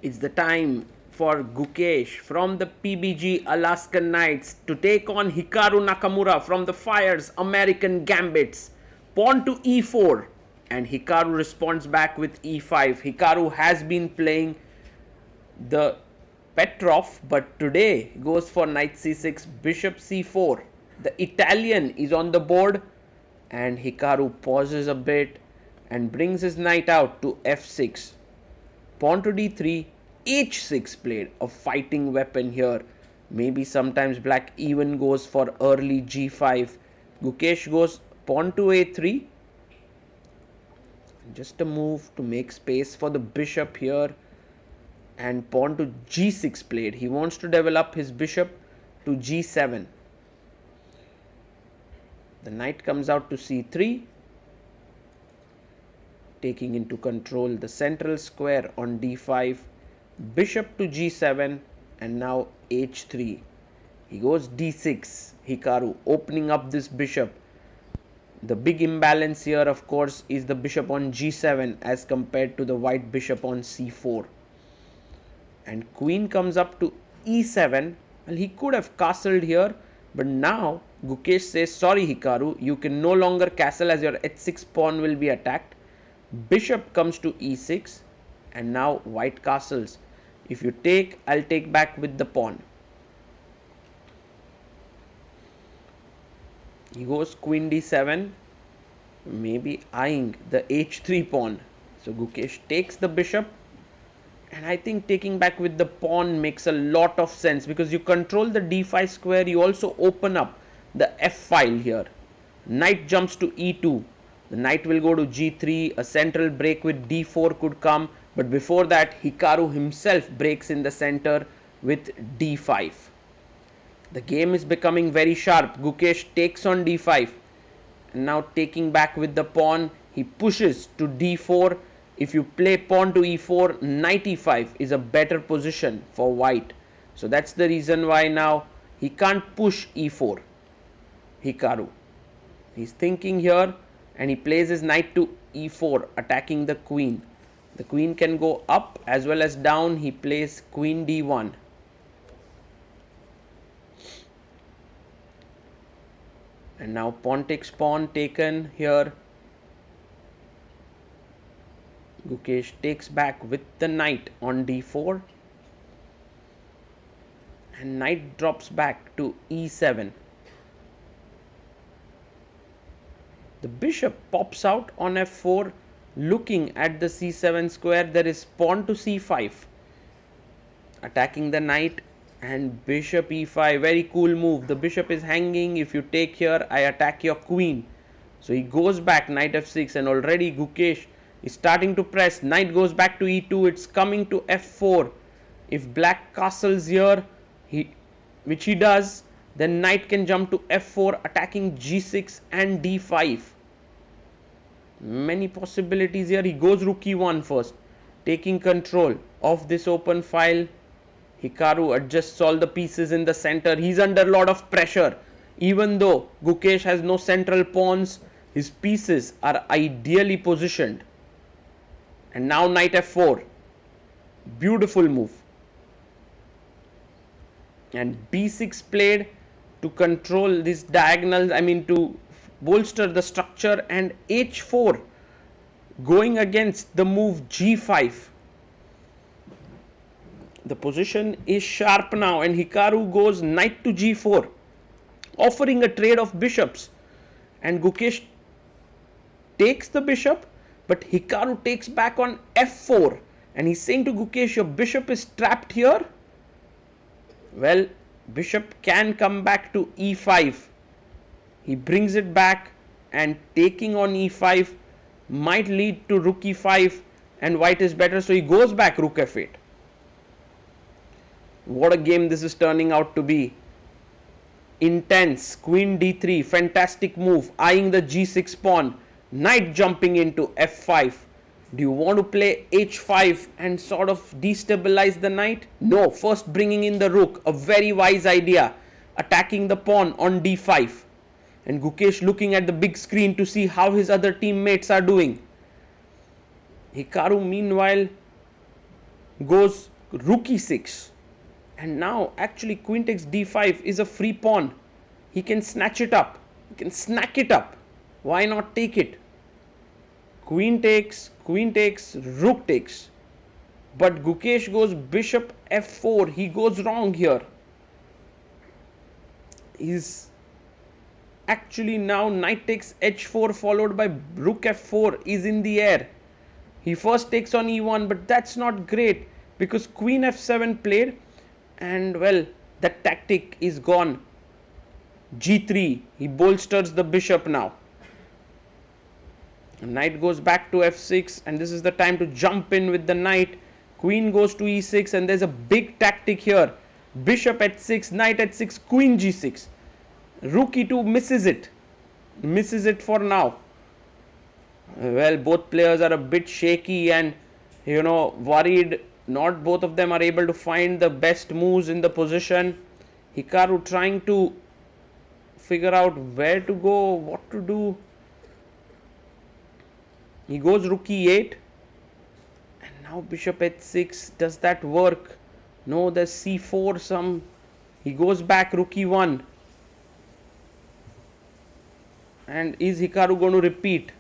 It's the time for Gukesh from the PBG Alaskan Knights to take on Hikaru Nakamura from the Fire's American Gambits. Pawn to e4, and Hikaru responds back with e5. Hikaru has been playing the Petrov, but today goes for knight c6, bishop c4. The Italian is on the board, and Hikaru pauses a bit and brings his knight out to f6. Pawn to d3, h6 played, a fighting weapon here. Maybe sometimes black even goes for early g5. Gukesh goes pawn to a3. Just a move to make space for the bishop here. And pawn to g6 played. He wants to develop his bishop to g7. The knight comes out to c3, taking into control the central square on d5, bishop to g7, and now h3. He goes d6, Hikaru, opening up this bishop. The big imbalance here, of course, is the bishop on g7 as compared to the white bishop on c4. And queen comes up to e7. Well, he could have castled here, but now Gukesh says, sorry Hikaru, you can no longer castle as your h6 pawn will be attacked. Bishop comes to e6, and now white castles. If you take, I'll take back with the pawn. He goes queen d7, maybe eyeing the h3 pawn. So Gukesh takes the bishop, and I think taking back with the pawn makes a lot of sense because you control the d5 square, you also open up the f file here. Knight jumps to e2. The knight will go to g3, a central break with d4 could come, but before that Hikaru himself breaks in the center with d5. The game is becoming very sharp. Gukesh takes on d5, and now taking back with the pawn, he pushes to d4. If you play pawn to e4, knight e5 is a better position for white. So that's the reason why now he can't push e4. Hikaru. He's thinking here, and he plays his knight to e4, attacking the queen. The queen can go up as well as down. He plays queen d1. And now pawn takes pawn taken here. Gukesh takes back with the knight on d4. And knight drops back to e7. The bishop pops out on f4, looking at the c7 square. There is pawn to c5, attacking the knight, and bishop e5. Very cool move. The bishop is hanging. If you take here, I attack your queen. So he goes back, knight f6, and already Gukesh is starting to press. Knight goes back to e2. It's coming to f4. If black castles here, which he does, then knight can jump to f4, attacking g6 and d5. Many possibilities here. He goes rook e1 first, taking control of this open file. Hikaru adjusts all the pieces in the center. He's under a lot of pressure. Even though Gukesh has no central pawns, his pieces are ideally positioned. And now knight f4. Beautiful move. And b6 played to control this diagonal, to bolster the structure, and h4 going against the move g5. The position is sharp now, and Hikaru goes knight to g4, offering a trade of bishops. And Gukesh takes the bishop, but Hikaru takes back on f4. And he's saying to Gukesh, your bishop is trapped here. Well, bishop can come back to e5. He brings it back, and taking on e5 might lead to rook e5, and white is better, so he goes back rook f8. What a game this is turning out to be. Intense. Queen d3, fantastic move, eyeing the g6 pawn. Knight jumping into f5. Do you want to play h5 and sort of destabilize the knight? No, first bringing in the rook, a very wise idea. Attacking the pawn on d5. And Gukesh looking at the big screen to see how his other teammates are doing. Hikaru meanwhile goes rook e6. And now actually queen takes d5 is a free pawn. He can snatch it up. He can snack it up. Why not take it? Queen takes, rook takes. But Gukesh goes bishop f4. He goes wrong here. He's actually now knight takes h4 followed by rook f4 is in the air. He first takes on e1, but that's not great because queen f7 played, and well, that tactic is gone. g3, he bolsters the bishop now. Knight goes back to f6, and this is the time to jump in with the knight. Queen goes to e6, and there's a big tactic here. Bishop h6, knight h6, queen g6. Rook e2 misses it for now. Well, both players are a bit shaky and worried. Not both of them are able to find the best moves in the position. Hikaru trying to figure out where to go, what to do. He goes rook e8, and now bishop h6. Does that work? No, there's c4 he goes back rook e1. And is Hikaru going to repeat?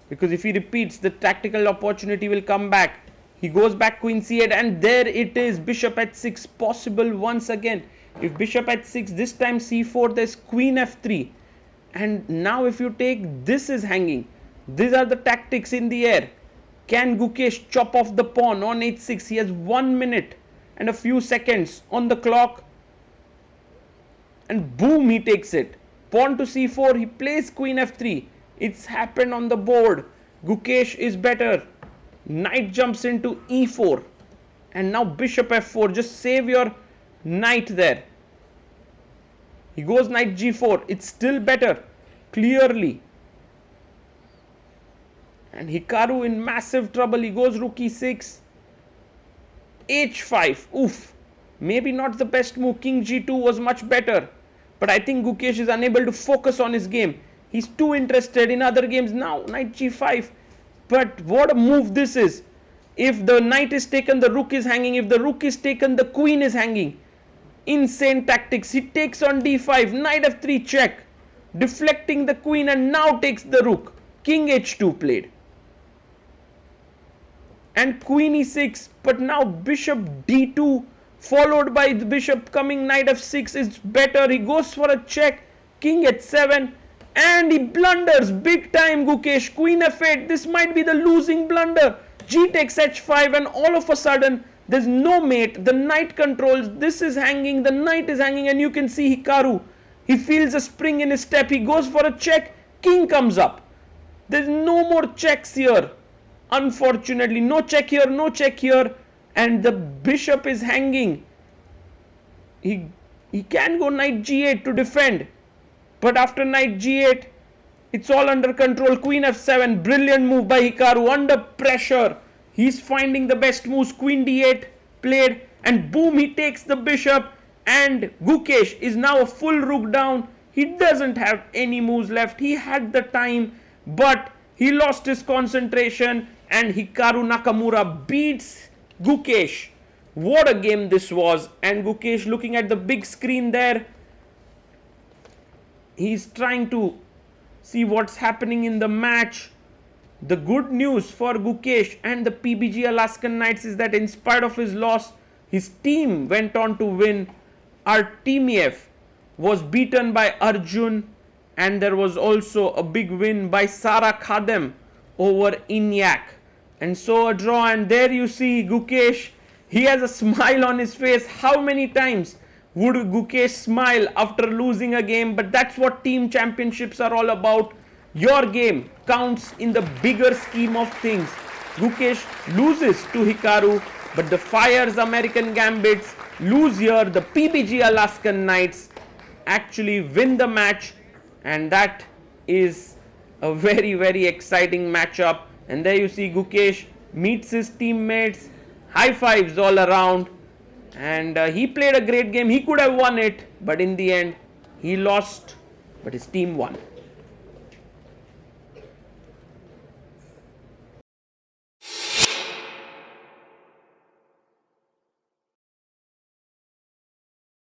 Because if he repeats, the tactical opportunity will come back. He goes back queen c8, and there it is, bishop h6 possible once again. If bishop h6, this time c4, there's queen f3. And now if you take, this is hanging. These are the tactics in the air. Can Gukesh chop off the pawn on h6? He has 1 minute and a few seconds on the clock. And boom, he takes it. Pawn to c4, he plays queen f3. It's happened on the board. Gukesh is better. Knight jumps into e4. And now bishop f4. Just save your knight there. He goes knight g4. It's still better. Clearly. And Hikaru in massive trouble. He goes rook e6. h5. Oof. Maybe not the best move. King g2 was much better. But I think Gukesh is unable to focus on his game. He's too interested in other games now. Knight g5. But what a move this is. If the knight is taken, the rook is hanging. If the rook is taken, the queen is hanging. Insane tactics. He takes on d5. Knight f3 check. Deflecting the queen, and now takes the rook. King h2 played. And queen e6. But now bishop d2 followed by the bishop coming knight f6 is better. He goes for a check. King h7. And he blunders big time, Gukesh. Queen f8. This might be the losing blunder. G takes h5, and all of a sudden there's no mate. The knight controls. This is hanging. The knight is hanging, and you can see Hikaru. He feels a spring in his step. He goes for a check. King comes up. There's no more checks here. Unfortunately, no check here, no check here, and the bishop is hanging. He can go knight g8 to defend. But after knight g8, it's all under control. Queen f7, brilliant move by Hikaru. Under pressure, he's finding the best moves. Queen d8 played, and boom, he takes the bishop. And Gukesh is now a full rook down. He doesn't have any moves left. He had the time, but he lost his concentration. And Hikaru Nakamura beats Gukesh. What a game this was. And Gukesh looking at the big screen there. He's trying to see what's happening in the match. The good news for Gukesh and the PBG Alaskan Knights is that in spite of his loss, his team went on to win. Artemiev was beaten by Arjun, and there was also a big win by Sara Khadem over Inyak. And so a draw, and there you see Gukesh. He has a smile on his face. How many times would Gukesh smile after losing a game? But that's what team championships are all about. Your game counts in the bigger scheme of things. Gukesh loses to Hikaru, but the Fire's American Gambits lose here. The PBG Alaskan Knights actually win the match, and that is a very, very exciting matchup. And there you see Gukesh meets his teammates, high fives all around, and he played a great game. He could have won it, but in the end he lost, but his team won.